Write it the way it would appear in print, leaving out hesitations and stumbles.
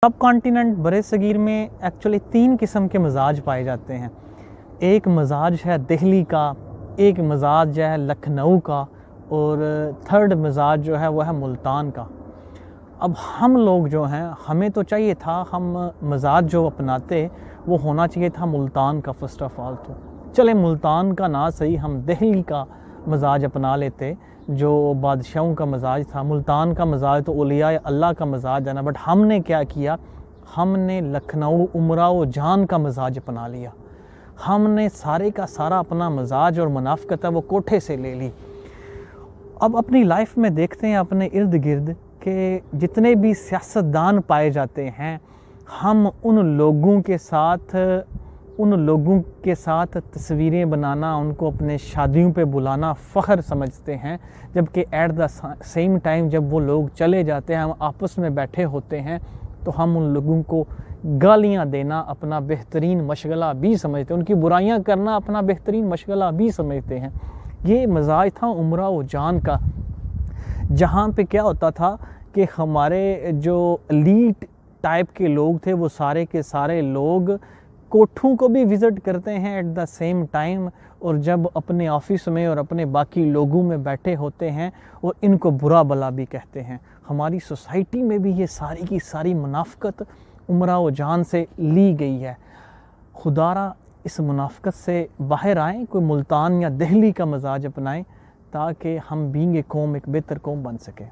सब कॉन्टिनेंट बरे सगीर में एक्चुअली 3 किस्म के मजाज पाए जाते हैं। एक मजाज है दिल्ली का, एक मजाज है लखनऊ का, और थर्ड मजाज जो है वो है मुल्तान का। अब हम लोग जो हैं, हमें तो चाहिए था हम मजाज जो अपनाते वो होना चाहिए था मुल्तान का फ़र्स्ट ऑफ ऑल। तो चले मुल्तान का ना सही, हम दिल्ली का मजाज अपना लेते जो बादशाहों का मजाज था। मुल्तान का मजाज तो औलिया अल्लाह का मजाज है ना, बट हमने क्या किया, हमने लखनऊ उमराव जान का मजाज अपना लिया। हमने सारे का सारा अपना मजाज और मुनाफ़क़त है वो कोठे से ले ली। अब अपनी लाइफ में देखते हैं अपने इर्द गिर्द के जितने भी सियासतदान पाए जाते हैं, हम उन लोगों के साथ तस्वीरें बनाना, उनको अपने शादियों पे बुलाना फ़ख्र समझते हैं, जबकि एट द सेम टाइम जब वो लोग चले जाते हैं, हम आपस में बैठे होते हैं, तो हम उन लोगों को गालियां देना अपना बेहतरीन मशगला भी समझते हैं, उनकी बुराइयां करना अपना बेहतरीन मशगला भी समझते हैं। ये मजाज था उमराव जान का, जहाँ पे क्या होता था कि हमारे जो एलीट टाइप के लोग थे वो सारे के सारे लोग कोठों को भी विज़िट करते हैं एट द सेम टाइम, और जब अपने ऑफिस में और अपने बाकी लोगों में बैठे होते हैं और इनको बुरा भला भी कहते हैं। हमारी सोसाइटी में भी ये सारी की सारी मुनाफ़क़त उमराव जान से ली गई है। खुदारा इस मुनाफ़क़त से बाहर आएँ, कोई मुल्तान या दिल्ली का मजाज अपनाएं, ताकि हम बीइंग ए कौम एक बेहतर कौम बन सके।